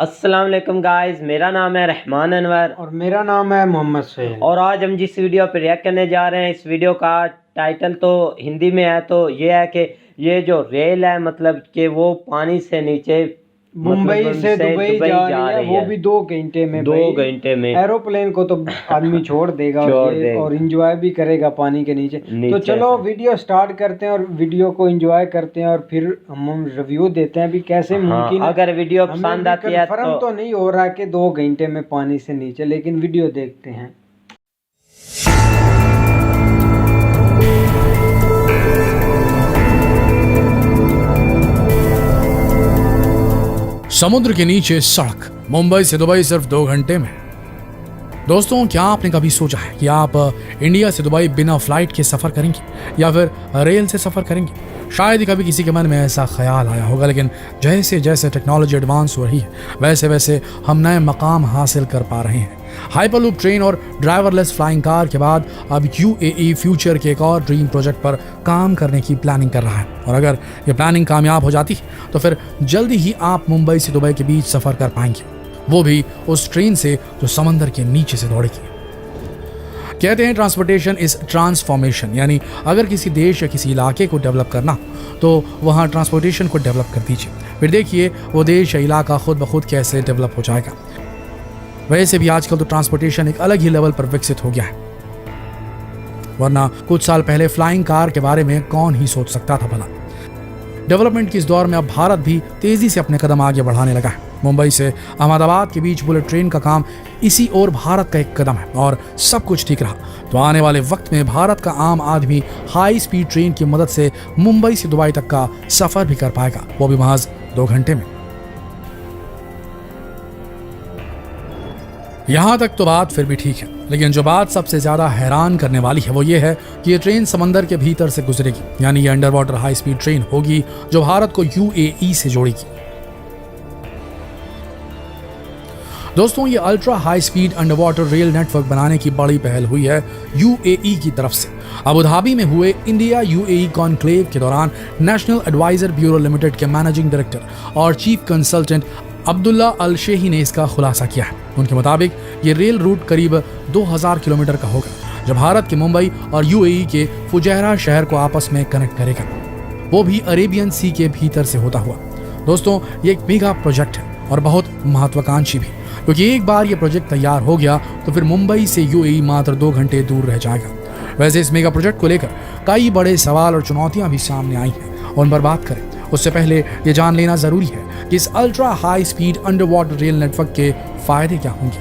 अस्सलाम वालेकुम गाइस, मेरा नाम है रहमान अनवर और मेरा नाम है मोहम्मद सुहेल। और आज हम जिस वीडियो पर रिएक्ट करने जा रहे हैं, इस वीडियो का टाइटल तो हिंदी में है, तो ये है कि ये जो रेल है मतलब कि वो पानी से नीचे मुंबई से दुबई जा रही है, वो भी 2 घंटे में। 2 घंटे में एरोप्लेन को तो आदमी छोड़ देगा और एंजॉय भी करेगा पानी के नीचे। तो चलो वीडियो स्टार्ट करते हैं और वीडियो को एंजॉय करते हैं और फिर हम रिव्यू देते हैं भी कैसे मुमकिन है। अगर वीडियो पसंद आती है तो नहीं हो रहा कि 2 घंटे में पानी से नीचे, लेकिन वीडियो देखते हैं। समुद्र के नीचे सड़क, मुंबई से दुबई सिर्फ 2 घंटे में। दोस्तों, क्या आपने कभी सोचा है कि आप इंडिया से दुबई बिना फ्लाइट के सफर करेंगे या फिर रेल से सफर करेंगे? शायद ही कभी किसी के मन में ऐसा ख्याल आया होगा, लेकिन जैसे जैसे टेक्नोलॉजी एडवांस हो रही है वैसे वैसे हम नए मकाम हासिल कर पा रहे हैं। हाइपरलूप ट्रेन और ड्राइवरलेस फ्लाइंग कार के बाद अब यूएई फ्यूचर के एक और ड्रीम प्रोजेक्ट पर काम करने की प्लानिंग कर रहा है। और अगर ये प्लानिंग कामयाब हो जाती है तो फिर जल्दी ही आप मुंबई से दुबई के बीच सफर कर पाएंगे, वो भी उस ट्रेन से जो समंदर के नीचे से दौड़ेगी। कहते हैं ट्रांसपोर्टेशन इज ट्रांसफॉर्मेशन, यानी अगर किसी देश या किसी इलाके को डेवलप करना तो वहाँ ट्रांसपोर्टेशन को डेवलप कर दीजिए, फिर देखिए वो देश या इलाका खुद ब खुद कैसे डेवलप हो जाएगा। वैसे भी आजकल तो ट्रांसपोर्टेशन एक अलग ही लेवल पर विकसित हो गया है, वरना कुछ साल पहले फ्लाइंग कार के बारे में कौन ही सोच सकता था भला। डेवलपमेंट के इस दौर में अब भारत भी तेजी से अपने कदम आगे बढ़ाने लगा है। मुंबई से अहमदाबाद के बीच बुलेट ट्रेन का काम इसी ओर भारत का एक कदम है, और सब कुछ ठीक रहा तो आने वाले वक्त में भारत का आम आदमी हाई स्पीड ट्रेन की मदद से मुंबई से दुबई तक का सफर भी कर पाएगा, वो भी महज 2 घंटे में। यहां तक तो बात फिर भी ठीक है, लेकिन जो बात सबसे ज्यादा हैरान करने वाली है वो ये है कि ये ट्रेन समंदर के भीतर से गुजरेगी, यानी ये under water high speed train होगी जो भारत को यूएई से जोड़ेगी। दोस्तों, ये ultra high speed under water rail network बनाने की बड़ी पहल हुई है यूएई की तरफ से। अबू धाबी में हुए इंडिया यूएई कॉन्क्लेव के दौरान नेशनल एडवाइजर ब्यूरो लिमिटेड के मैनेजिंग डायरेक्टर और चीफ कंसल्टेंट अब्दुल्ला अल शेही ने इसका खुलासा किया है। उनके मुताबिक ये रेल रूट करीब 2000 किलोमीटर का होगा, जो भारत के मुंबई और यूएई के फुजैरा शहर को आपस में कनेक्ट करेगा, वो भी अरेबियन सी के भीतर से होता हुआ। दोस्तों, ये एक मेगा प्रोजेक्ट है और बहुत महत्वाकांक्षी भी, क्योंकि एक बार ये प्रोजेक्ट तैयार हो गया तो फिर मुंबई से यूएई मात्र 2 घंटे दूर रह जाएगा। वैसे इस मेगा प्रोजेक्ट को लेकर कई बड़े सवाल और चुनौतियां भी सामने आई हैं, और उन पर बात करें उससे पहले ये जान लेना जरूरी है कि इस ultra high speed under water rail network के फायदे क्या होंगे।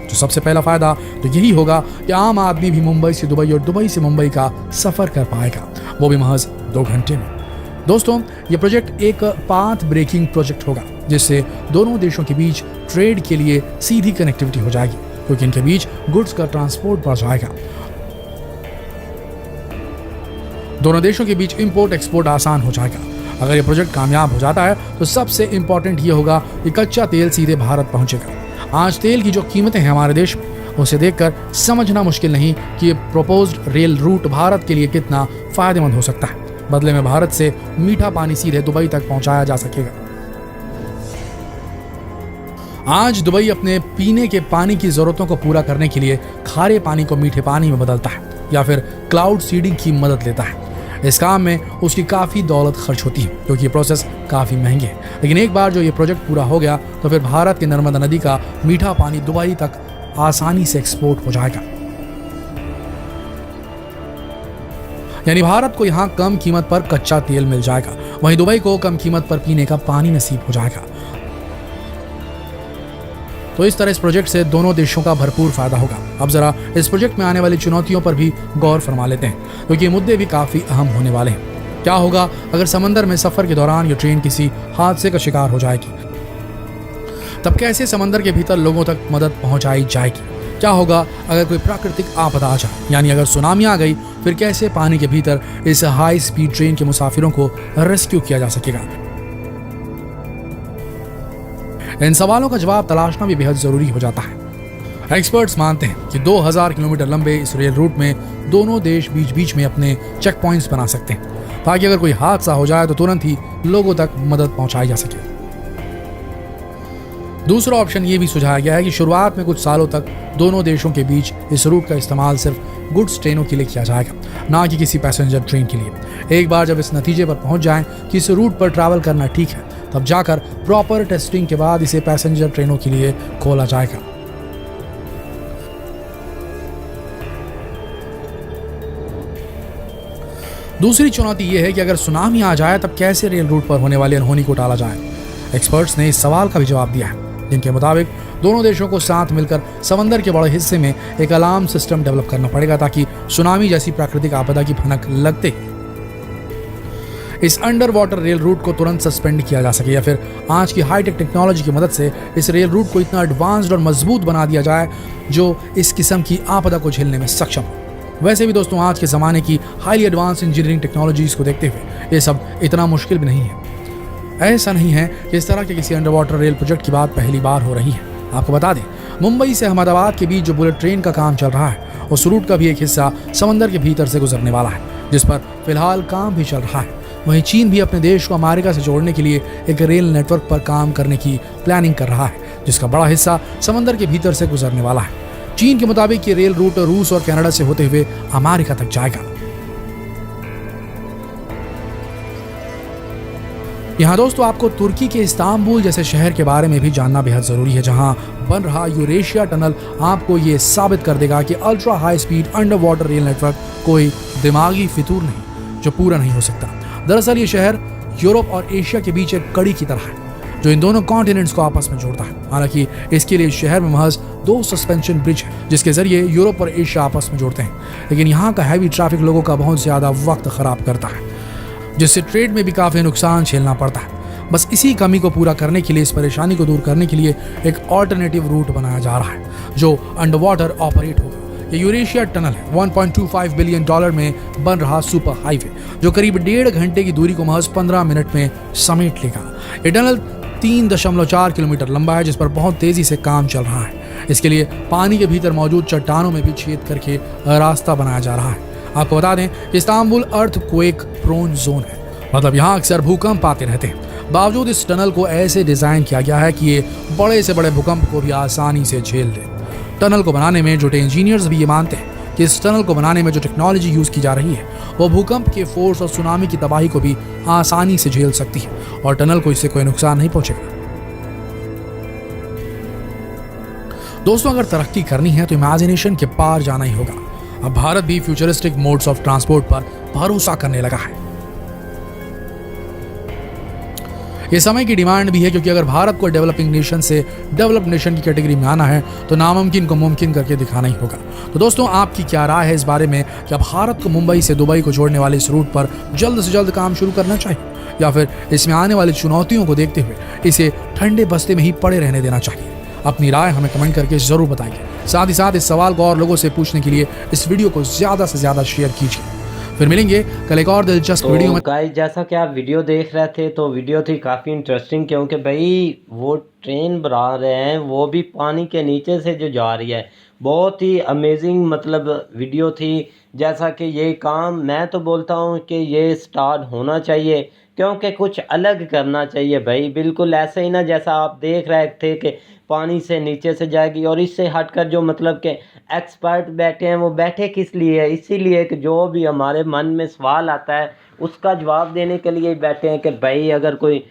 तो सबसे पहला फायदा तो यही होगा कि आम आदमी भी मुंबई से दुबई और दुबई से मुंबई का सफर कर पाएगा, वो भी महज 2 घंटे में। दोस्तों, ये प्रोजेक्ट एक पाथ ब्रेकिंग प्रोजेक्ट होगा, जिससे दोनों देशों के बीच ट्रेड के लिए सीधी कनेक्टिविटी हो जाएगी, क्योंकि इनके बीच गुड्स का ट्रांसपोर्ट बढ़ जाएगा। दोनों देशों के बीच इंपोर्ट एक्सपोर्ट आसान हो जाएगा। अगर ये प्रोजेक्ट कामयाब हो जाता है तो सबसे इंपॉर्टेंट ये होगा कि कच्चा तेल सीधे भारत पहुंचेगा। आज तेल की जो कीमतें हैं हमारे देश में, उसे देखकर समझना मुश्किल नहीं कि ये प्रोपोज्ड रेल रूट भारत के लिए कितना फायदेमंद हो सकता है। बदले में भारत से मीठा पानी सीधे दुबई तक पहुंचाया जा सकेगा। आज दुबई अपने पीने के पानी की जरूरतों को पूरा करने के लिए खारे पानी को मीठे पानी में बदलता है या फिर क्लाउड सीडिंग की मदद लेता है। इस काम में उसकी काफ़ी दौलत खर्च होती है, क्योंकि ये प्रोसेस काफ़ी महंगे है। लेकिन एक बार जो ये प्रोजेक्ट पूरा हो गया तो फिर भारत की नर्मदा नदी का मीठा पानी दुबई तक आसानी से एक्सपोर्ट हो जाएगा, यानी भारत को यहाँ कम कीमत पर कच्चा तेल मिल जाएगा, वहीं दुबई को कम कीमत पर पीने का पानी नसीब हो जाएगा। तो इस तरह इस प्रोजेक्ट से दोनों देशों का भरपूर फायदा होगा। अब जरा इस प्रोजेक्ट में आने वाली चुनौतियों पर भी गौर फरमा लेते हैं, क्योंकि ये मुद्दे भी काफी अहम होने वाले हैं। क्या होगा अगर समंदर में सफर के दौरान ये ट्रेन किसी हादसे का शिकार हो जाएगी? तब कैसे समंदर के भीतर लोगों तक मदद पहुंचाई जाएगी? क्या होगा अगर कोई प्राकृतिक आपदा आ जाए, यानी अगर सुनामी आ गई, फिर कैसे पानी के भीतर इस हाई स्पीड ट्रेन के मुसाफिरों को रेस्क्यू किया जा सकेगा? इन सवालों का जवाब तलाशना भी बेहद जरूरी हो जाता है। एक्सपर्ट्स मानते हैं कि 2000 किलोमीटर लंबे इस रेल रूट में दोनों देश बीच बीच में अपने चेक पॉइंट्स बना सकते हैं ताकि अगर कोई हादसा हो जाए तो तुरंत ही लोगों तक मदद पहुंचाई जा सके। दूसरा ऑप्शन ये भी सुझाया गया है कि शुरुआत में कुछ सालों तक दोनों देशों के बीच इस रूट का इस्तेमाल सिर्फ गुड्स ट्रेनों के लिए किया जाएगा, ना कि किसी पैसेंजर ट्रेन के लिए। एक बार जब इस नतीजे पर पहुंच जाएं कि इस रूट पर ट्रैवल करना ठीक है, तब जाकर प्रॉपर टेस्टिंग के बाद इसे पैसेंजर ट्रेनों के लिए खोला जाएगा। दूसरी चुनौती यह है कि अगर सुनामी आ जाए तब कैसे रेल रूट पर होने वाली अनहोनी को टाला जाए। एक्सपर्ट्स ने इस सवाल का भी जवाब दिया है, जिनके मुताबिक दोनों देशों को साथ मिलकर समंदर के बड़े हिस्से में एक अलार्म सिस्टम डेवलप करना पड़ेगा ताकि सुनामी जैसी प्राकृतिक आपदा की भनक लगते ही इस अंडर वाटर रेल रूट को तुरंत सस्पेंड किया जा सके, या फिर आज की हाईटेक टेक्नोलॉजी की मदद से इस रेल रूट को इतना एडवांस्ड और मजबूत बना दिया जाए जो इस किस्म की आपदा को झेलने में सक्षम हो। वैसे भी दोस्तों, आज के ज़माने की हाईली एडवांस इंजीनियरिंग टेक्नोलॉजीज को देखते हुए ये सब इतना मुश्किल भी नहीं है। ऐसा नहीं है कि इस तरह के किसी अंडर वाटर रेल प्रोजेक्ट की बात पहली बार हो रही है। आपको बता दें, मुंबई से अहमदाबाद के बीच जो बुलेट ट्रेन का काम चल रहा है, उस रूट का भी एक हिस्सा समंदर के भीतर से गुजरने वाला है, जिस पर फिलहाल काम भी चल रहा है। वहीं चीन भी अपने देश को अमेरिका से जोड़ने के लिए एक रेल नेटवर्क पर काम करने की प्लानिंग कर रहा है, जिसका बड़ा हिस्सा समंदर के भीतर से गुजरने वाला है। चीन के मुताबिक ये रेल रूट रूस और कनाडा से होते हुए अमेरिका तक जाएगा। यहाँ दोस्तों, आपको तुर्की के इस्तांबुल जैसे शहर के बारे में भी जानना बेहद जरूरी है, जहाँ बन रहा यूरेशिया टनल आपको ये साबित कर देगा कि ultra high speed under water rail network कोई दिमागी फितूर नहीं जो पूरा नहीं हो सकता। दरअसल ये शहर यूरोप और एशिया के बीच एक कड़ी की तरह है जो इन दोनों कॉन्टिनेंट्स को आपस में जोड़ता है। हालांकि इसके लिए शहर में महज 2 सस्पेंशन ब्रिज है जिसके जरिए यूरोप और एशिया आपस में जोड़ते हैं, लेकिन यहाँ का हैवी ट्रैफिक लोगों का बहुत ज्यादा वक्त खराब करता है, जिससे ट्रेड में भी काफी नुकसान झेलना पड़ता है। बस इसी कमी को पूरा करने के लिए, इस परेशानी को दूर करने के लिए एक ऑल्टरनेटिव रूट बनाया जा रहा है जो अंडर वाटर ऑपरेट होगा। ये यूरेशिया टनल है, $1.25 बिलियन में बन रहा सुपर हाईवे जो करीब 1.5 घंटे की दूरी को महज 15 मिनट में समेट लेगा। ये टनल 3.4 किलोमीटर लंबा है, जिस पर बहुत तेजी से काम चल रहा है। इसके लिए पानी के भीतर मौजूद चट्टानों में भी छेद करके रास्ता बनाया जा रहा है। आपको बता दें, इस्तांबुल अर्थक्वेक प्रोन जोन है, मतलब यहाँ अक्सर भूकंप आते रहते हैं। बावजूद इस टनल को ऐसे डिजाइन किया गया है कि ये बड़े से बड़े भूकंप को भी आसानी से झेल ले। टनल को बनाने में जुटे इंजीनियर्स भी ये मानते हैं कि इस टनल को बनाने में जो टेक्नोलॉजी यूज की जा रही है वो भूकंप के फोर्स और सुनामी की तबाही को भी आसानी से झेल सकती है और टनल को इससे कोई नुकसान नहीं पहुंचेगा। दोस्तों, अगर तरक्की करनी है तो इमेजिनेशन के पार जाना ही होगा। अब भारत भी फ्यूचरिस्टिक मोड्स ऑफ ट्रांसपोर्ट पर भरोसा करने लगा है। ये समय की डिमांड भी है, क्योंकि अगर भारत को डेवलपिंग नेशन से डेवलप्ड नेशन की कैटेगरी में आना है तो नामुमकिन को मुमकिन करके दिखाना ही होगा। तो दोस्तों, आपकी क्या राय है इस बारे में? क्या भारत को मुंबई से दुबई को जोड़ने वाले इस रूट पर जल्द से जल्द काम शुरू करना चाहिए, या फिर इसमें आने वाली चुनौतियों को देखते हुए इसे ठंडे बस्ते में ही पड़े रहने देना चाहिए? अपनी राय हमें कमेंट करके जरूर बताइए। साथ ही साथ इस सवाल को और लोगों से पूछने के लिए इस वीडियो को ज्यादा से ज्यादा शेयर कीजिए। फिर मिलेंगे कल एक और दिलचस्प वीडियो में। गाइस, जैसा कि आप वीडियो देख रहे थे तो वीडियो थी काफ़ी इंटरेस्टिंग, क्योंकि भाई वो ट्रेन बना रहे हैं वो भी पानी के नीचे से जो जा रही है। बहुत ही अमेजिंग मतलब वीडियो थी। जैसा कि ये काम मैं तो बोलता हूँ कि ये स्टार्ट होना चाहिए, क्योंकि कुछ अलग करना चाहिए भाई। बिल्कुल ऐसे ही ना जैसा आप देख रहे थे कि पानी से नीचे से जाएगी, और इससे हटकर जो मतलब के एक्सपर्ट बैठे हैं वो बैठे किस लिए है? इसीलिए कि जो भी हमारे मन में सवाल आता है उसका जवाब देने के लिए बैठे हैं कि भाई अगर कोई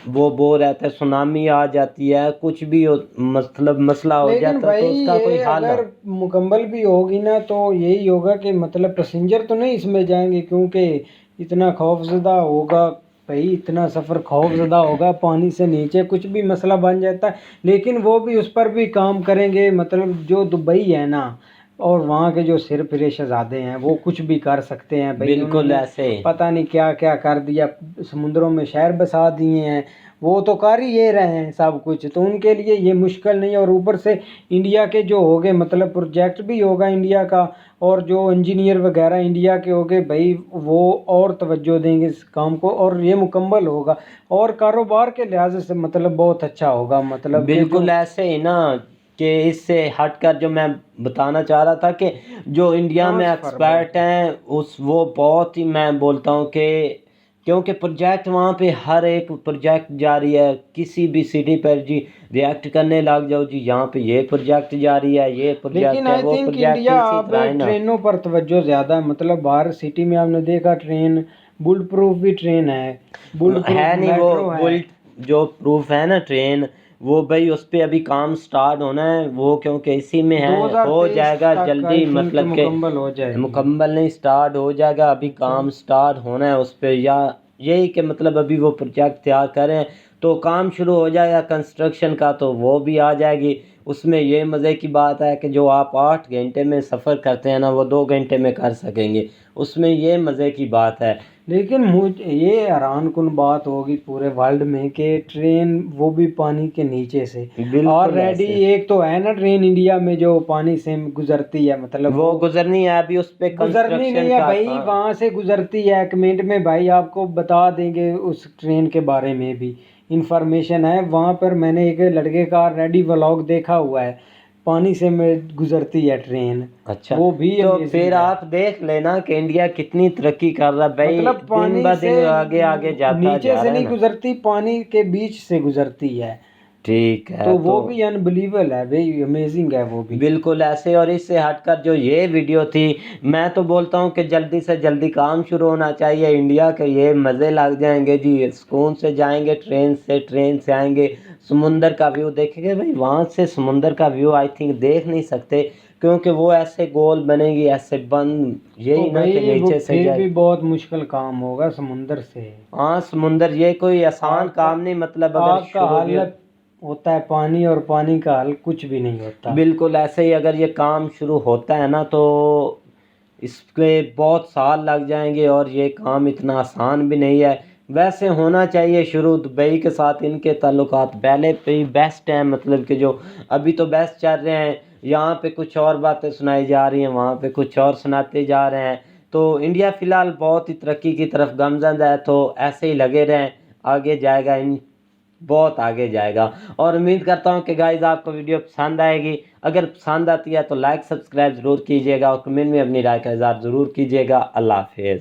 वो रहता है, सुनामी आ जाती है, कुछ भी हो, मतलब मसला हो जाता है, तो उसका कोई हाल अगर मुकम्मल भी होगी ना तो यही होगा कि मतलब पैसेंजर तो नहीं इसमें जाएंगे, क्योंकि इतना खौफजदा होगा भाई, इतना सफ़र खौफजदा होगा, पानी से नीचे कुछ भी मसला बन जाता है। लेकिन वो भी उस पर भी काम करेंगे, मतलब जो दुबई है ना और वहाँ के जो सिर फिरे शहजादे हैं वो कुछ भी कर सकते हैं भाई। बिल्कुल ऐसे पता नहीं क्या क्या कर दिया, समुद्रों में शहर बसा दिए हैं, वो तो कर ही ये रहे हैं सब कुछ, तो उनके लिए ये मुश्किल नहीं है। और ऊपर से इंडिया के जो हो गए मतलब प्रोजेक्ट भी होगा इंडिया का, और जो इंजीनियर वगैरह इंडिया के हो गए भाई, वो और तवज्जो देंगे इस काम को और ये मुकम्मल होगा, और कारोबार के लिहाज से मतलब बहुत अच्छा होगा। मतलब बिल्कुल ऐसे ही ना कि इससे हटकर जो मैं बताना चाह रहा था कि जो इंडिया में एक्सपर्ट हैं उस वो बहुत ही मैं बोलता हूँ कि क्योंकि प्रोजेक्ट वहाँ पे हर एक प्रोजेक्ट जारी है, किसी भी सिटी पर जी रिएक्ट करने लग जाओ जी, यहाँ पे ये प्रोजेक्ट जारी है, ये प्रोजेक्ट लेकिन है, आई वो थिंक प्रोजेक्ट, इंडिया इसी अब तरह है ना। ट्रेनों पर तवज्जो ज़्यादा, मतलब बाहर सिटी में आपने देखा ट्रेन बुलेट प्रूफ भी ट्रेन है, बुलेट प्रूफ है नहीं वो मेट्रो है। बुलेट जो प्रूफ है ना ट्रेन, वो भाई उस पे अभी काम स्टार्ट होना है वो, क्योंकि इसी में है, हो 2023 जाएगा तक जल्दी, आई थिंक मतलब के मुकम्मल हो जाएगी। मुकम्मल नहीं स्टार्ट हो जाएगा, अभी काम स्टार्ट होना है उस पे, या यही कि मतलब अभी वो प्रोजेक्ट तैयार करें तो काम शुरू हो जाएगा कंस्ट्रक्शन का, तो वो भी आ जाएगी। उसमें ये मज़े की बात है कि जो आप 8 घंटे में सफ़र करते हैं ना वो 2 घंटे में कर सकेंगे, उसमें ये मज़े की बात है। लेकिन मुझे ये हैरान कुन बात होगी पूरे वर्ल्ड में कि ट्रेन वो भी पानी के नीचे से। बिल्कुल ऑलरेडी ऐसे एक तो है ना ट्रेन इंडिया में जो पानी से गुजरती है, मतलब वो गुजरनी है, अभी उस पे गुजरनी कंस्ट्रक्शन नहीं है का भाई, काम। वहां से गुजरती है। एक मिनट में भाई आपको बता देंगे उस ट्रेन के बारे में भी इंफॉर्मेशन है। वहां पर मैंने एक लड़के का रेडी व्लॉग देखा हुआ है, पानी से में गुजरती है ट्रेन। अच्छा, वो भी तो अमेजिंग फिर है। आप देख लेना कि इंडिया कितनी तरक्की कर रहा है भाई, मतलब दिन पानी ब से दिन आगे आगे जाता नीचे जा से रहा है नहीं ना। गुजरती, पानी के बीच से गुजरती है। ठीक है, तो तो वो भी अनबिलीवेबल है भाई, अमेजिंग है वो भी। बिल्कुल ऐसे। और इससे हटकर जो ये वीडियो थी, मैं तो बोलता हूँ कि जल्दी से जल्दी काम शुरू होना चाहिए इंडिया के, ये मज़े लग जाएंगे जी, सुकून से जाएंगे ट्रेन से आएंगे, समुंदर का व्यू देखेंगे भाई। वहाँ से समुंदर का व्यू आई थिंक देख नहीं सकते, क्योंकि वो ऐसे गोल बनेगी, ऐसे बंद, तो यही ना कि भाई वो नीचे से फिर जाए। भी बहुत मुश्किल काम होगा समुंदर से। हाँ समुंदर ये कोई आसान आपका काम नहीं, मतलब अगर आपका शुरू भी हल होता है पानी, और पानी का हल कुछ भी नहीं होता। बिल्कुल ऐसे ही अगर ये काम शुरू होता है ना तो इसके बहुत साल लग जाएंगे, और ये काम इतना आसान भी नहीं है। वैसे होना चाहिए शुरू दुबई के साथ इनके ताल्लुकात पहले पे ही बेस्ट हैं, मतलब कि जो अभी तो बेस्ट चल रहे हैं, यहाँ पे कुछ और बातें सुनाई जा रही हैं, वहाँ पे कुछ और सुनाते जा रहे हैं। तो इंडिया फ़िलहाल बहुत ही तरक्की की तरफ गामज़द है, तो ऐसे ही लगे रहें, आगे जाएगा, इन बहुत आगे जाएगा। और उम्मीद करता हूँ कि गाइस आपको वीडियो पसंद आएगी, अगर पसंद आती है तो लाइक सब्सक्राइब ज़रूर कीजिएगा, और कमेंट में अपनी राय का इज़हार ज़रूर कीजिएगा। अल्लाह हाफिज़।